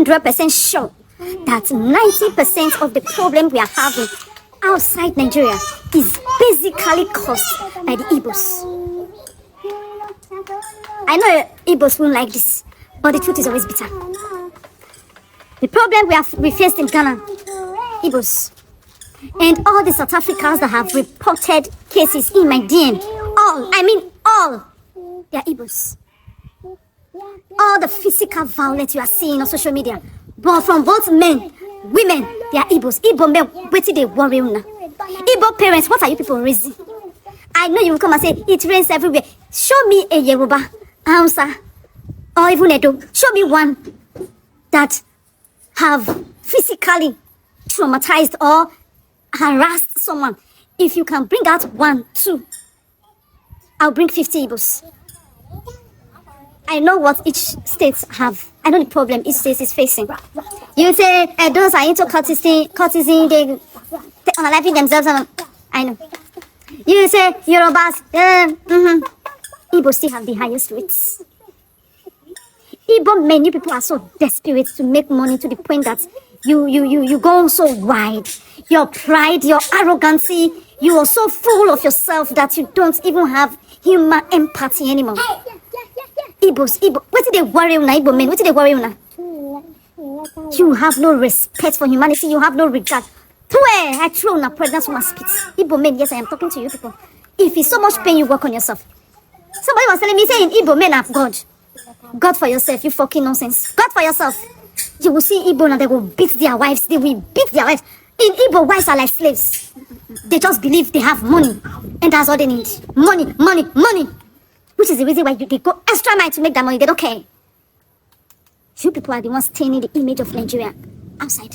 100% sure that 90% of the problem we are having outside Nigeria is basically caused by the Igbos. I know Igbos won't like this, but the truth is always bitter. The problem we faced in Ghana, Igbos, and all the South Africans that have reported cases in my DM, all, they are Igbos. All the physical violence you are seeing on social media, but from both men, women, they are Igbos. Igbo men, wait till they worry now. Igbo parents, what are you people raising? I know you will come and say, it rains everywhere. Show me a Yoruba, Hausa, or even Edo. Show me one that have physically traumatized or harassed someone. If you can bring out 1, 2, I'll bring 50 Igbos. I know what each state have. I know the problem each state is facing. You say those are into courtesy, they unaliving themselves. I know. You say Yorubas, Igbo still have the highest rates. Igbo many people are so desperate to make money to the point that you go so wide. Your pride, your arrogancy, you are so full of yourself that you don't even have human empathy anymore. Igbo, what did they worry on Igbo men? What did they worry on? You have no respect for humanity. You have no regard. I throw on a pregnant woman's spit. Igbo men, yes, I am talking to you people. If it's so much pain, you work on yourself. Somebody was telling me, saying Igbo men are God. God for yourself, you fucking nonsense. God for yourself. You will see Igbo now, they will beat their wives. They will beat their wives. In Igbo, wives are like slaves. They just believe they have money. And that's all they need. Money, money, money. Which is the reason why they go extra mile to make that money. They don't care. You people are the ones staining the image of Nigeria outside.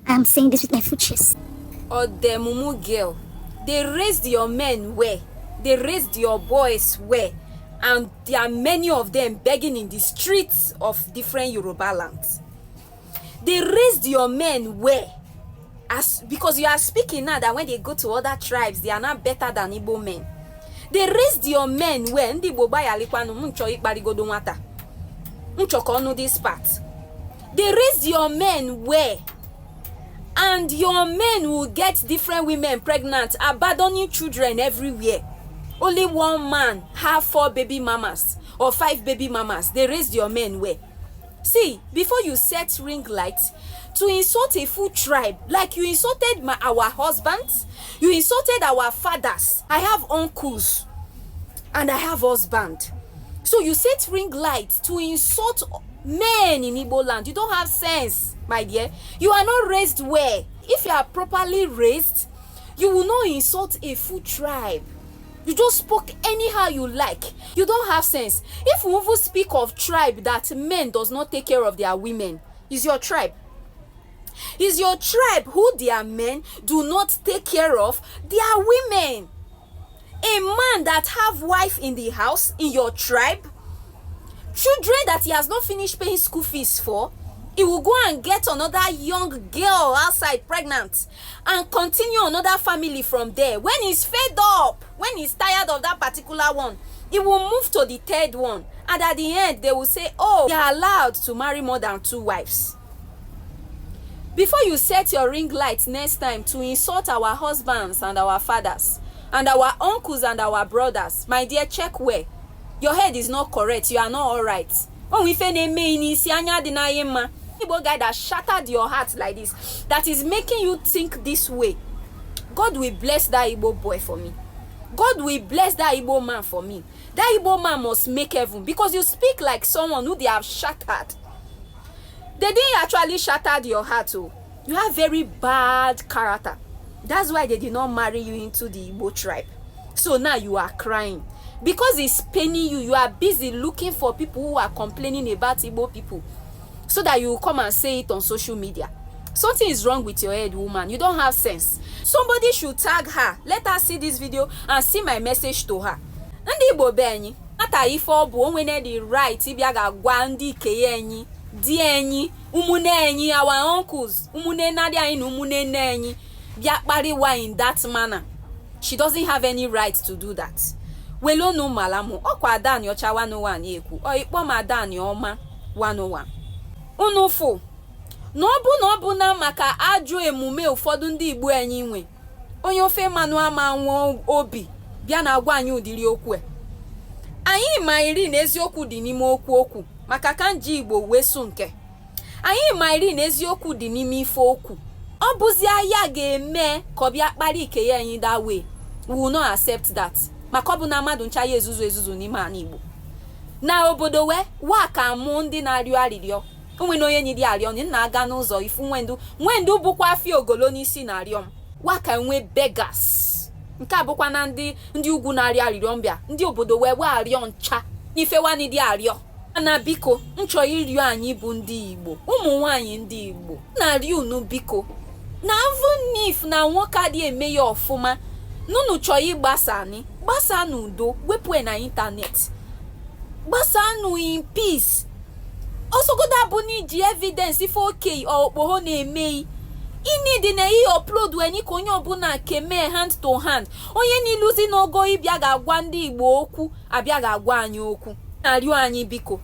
I am saying this with my full chest. Or the mumu girl. They raised your men where? They raised your boys where? And there are many of them begging in the streets of different Yoruba lands. They raised your men where? Because you are speaking now that when they go to other tribes, they are not better than Igbo men. They raised your men when the boba yalikwanu muncho ikbarigodo nwata. Muncho kono this part. They raised your men where? And your men will get different women pregnant, abandoning children everywhere. Only one man have 4 baby mamas or 5 baby mamas. They raised your men where? See, before you set ring lights to insult a full tribe, like you insulted our husbands, you insulted our fathers. I have uncles and I have husband. So you set ring lights to insult men in Igbo land. You don't have sense, my dear. You are not raised where? If you are properly raised, you will not insult a full tribe. You just spoke anyhow you like. You don't have sense. If we even speak of tribe that men does not take care of their women, is your tribe. Is your tribe who their men do not take care of their women. A man that have wife in the house in your tribe, children that he has not finished paying school fees for, he will go and get another young girl outside pregnant and continue another family from there. When he's fed up, when he's tired of that particular one, he will move to the 3rd one. And at the end, they will say, oh, they are allowed to marry more than 2 wives. Before you set your ring lights next time to insult our husbands and our fathers and our uncles and our brothers, my dear, check where. Your head is not correct. You are not all right. Igbo guy that shattered your heart like this, that is making you think this way. God will bless that Igbo boy for me. God will bless that Igbo man for me. That Igbo man must make heaven, because you speak like someone who they have shattered. They didn't actually shatter your heart. Oh. You have very bad character. That's why they did not marry you into the Igbo tribe. So now you are crying. Because it's paining you, you are busy looking for people who are complaining about Igbo people, so that you will come and say it on social media. Something is wrong with your head, woman. You don't have sense. Somebody should tag her. Let her see this video and see my message to her. Ndị Igbo be enyi, ata ife obu onwene the right ibia ga gwa ndị ike enyi, di enyi, umune enyi, our uncles, umune nadi anyị na umune nne enyi, bia kpariwa in that manner. She doesn't have any right to do that. Welo no malamu, okwa ada nyocha 101 ekwu, o ikpo ma ada nyoma 101. unufu na ọ bụ na maka ajụ emume ụfọdụ ndị Igbo anyị nwe onye ofe mmanụ ama nwa obi bịa na agwa anyị ụdịrị okwu anyị ma iri na eziokwu dị n'ime okwu maka ka nji Igbo wesu nke anyị ma iri na eziokwu dị n'ime ife okwu ọ bụzi ahịa ga-eme ka ọ bịa kpara ike ya anyị that way we will not accept that maka ọ bụ na mmadụ ncha ya ezuzu n'ime ana Igbo na obodo wa ka mụ ndị na-arịọ arịrịọ onwe na onye nyidi arịọ nna aga n'ụzọ ifu nwendu bụkwa afọ ogolo n'isi na-arịọ m wa ka nwe beggars nke a bụkwa na ndị ugwu na-arịọ arịrịọ mbịa ndị obodo wee arịọ ncha n'ife wani dị arịọ na biko nchọ ịrịọ anyị bụ ndị Igbo ụmụ nwaanyị ndị Igbo na-arịọ unu biko na avunif na nwoke adị eme ya ọfụma nunu chọọ ịgbasa anyị gbasa n'udo wepụ na ịntanetị gbasa nụ in peace osogoda bụ n'iji evidence ife oke okpogho na-eme inidi na ihe upload enyi ka onye ọbụla keme hand to hand onye n'iluzi n'ogo ịbịa ga-agwa ndị Igbo okwu abịa ga-agwa anyị okwu na-arịọ anyị biko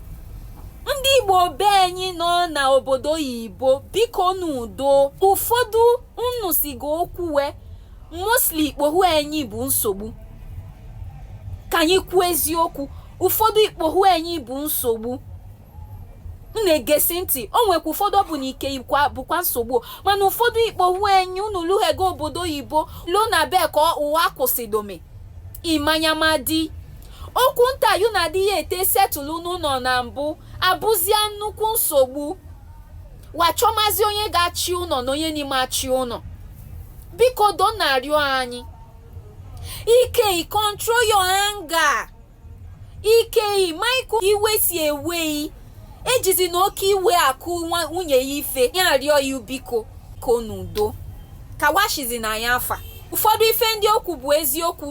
ndị Igbo be anyị nọ na obodo oyibo biko n'udo ụfọdụ unu siga okwu mostly ikpoghu anyị bụ nsogbu ka anyị kwuo eziokwu ụfọdụ ikpoghu anyị bụ nsogbu na-egesi ntị o nwekwa ụfọdụ bụ n'ike bụkwa nsogbu mana ụfọdụ ikpoghu anyị unu lughego obodo oyibo lo na be ka ụwa kwụsịdome imanyamadi okwu ntayu na adịghị ete setụlụ n'ụlọ na mbụ abụzia nnukwu nsogbu wachọmazi onye ga-achị ụlọ na onye n'ime achị ụlọ biko do na-arịọ anyị ike control your anger ike Michael iwe si eweyi ejizi na oke iwe akụ nwunye ya ife ya arịọ ya biko ko n'udo ka washizi na ya afa ụfọdụ ife ndị okwu bụ eziokwu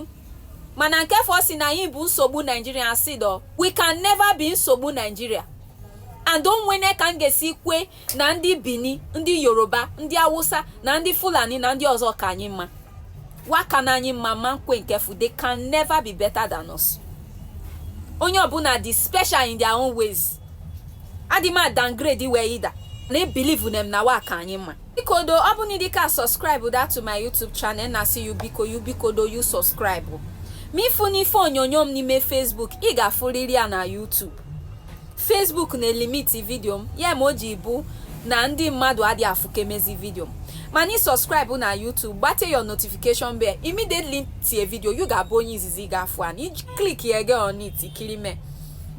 mana nke fọ si na anyị bụ nsogbu Nigeria sido we can never be nsogbu Nigeria and onwene ka m ga-esi kwe na ndị Bini ndị Yoruba ndị Hausa na ndị Fulani na ndị ọzọ ka anyị mma waka na anyị mma ma nkwe nke fu they can never be better than us onye ọbụla dị special in their own ways adịma downgrade wee ida na believe them na waka anyị mma biko do ọ bụ na ịdịka subscribe that to my YouTube channel na si you biko do you subscribe mifu n'ife onyonyo m n'ime Facebook ị ga-afụrịrị ya na YouTube Facebook na-elimiti video m ya ma o ji bụ na ndị mmadụ adị afụkemezi video m mana ị subscribe na YouTube gbate your notification bell immediately tie video you ga-abụ onye izizi ga-afụ an iji click ya ga on it kirime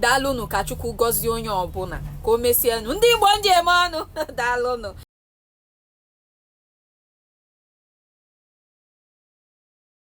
daalụnụ ka Chukwu gọzie onye ọbụla ka o mesienụ ndị Igbo njem ọnụ daalụnụ